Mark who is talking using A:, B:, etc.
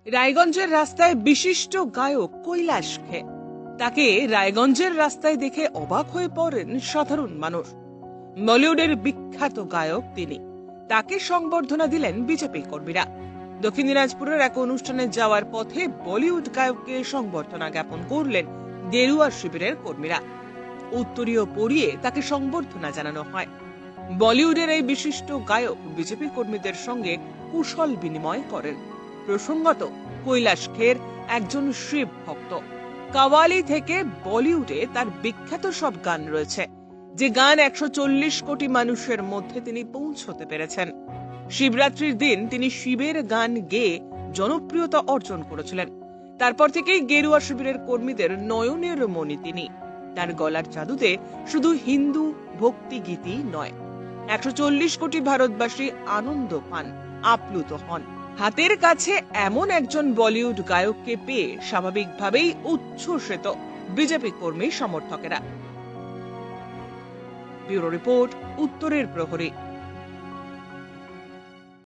A: রায়গঞ্জের রাস্তায় বিশিষ্ট গায়ক কৈলাস খের। তাকে রায়গঞ্জের রাস্তায় দেখে অবাক হয়ে পড়েন সাধারণ মানুষ। বলিউডের বিখ্যাত গায়ক তিনি। তাকে সংবর্ধনা দিলেন বিজেপি কর্মীরা। দক্ষিণ দিনাজপুরের এক অনুষ্ঠানে যাওয়ার পথে বলিউড গায়ককে সংবর্ধনা জ্ঞাপন করলেন গেরুয়া শিবিরের কর্মীরা। উত্তরীয় পরিয়ে তাকে সংবর্ধনা জানানো হয়। বলিউডের এই বিশিষ্ট গায়ক বিজেপি কর্মীদের সঙ্গে কুশল বিনিময় করেন। প্রসঙ্গত, কৈলাস খের একজন শিব ভক্ত। কাওয়ালি থেকে বলিউডে তার বিখ্যাত সব গান রয়েছে, যে গান 140 কোটি মানুষের মধ্যে তিনি পৌঁছতে পেরেছেন। শিবরাত্রির দিন তিনি শিবের গান গেয়ে জনপ্রিয়তা অর্জন করেছিলেন। তারপর থেকেই গেরুয়া শিবিরের কর্মীদের নয়নের মণি তিনি। তার গলার জাদুতে শুধু হিন্দু ভক্তি গীতই নয়, 140 কোটি ভারতবাসী আনন্দ পান, আপ্লুত হন। হাতের কাছে এমন একজন বলিউড গায়ককে পেয়ে স্বাভাবিকভাবেই উচ্ছ্বসিত বিজেপি কর্মী সমর্থকেরা। ব্যুরো রিপোর্ট, উত্তরের প্রহরী।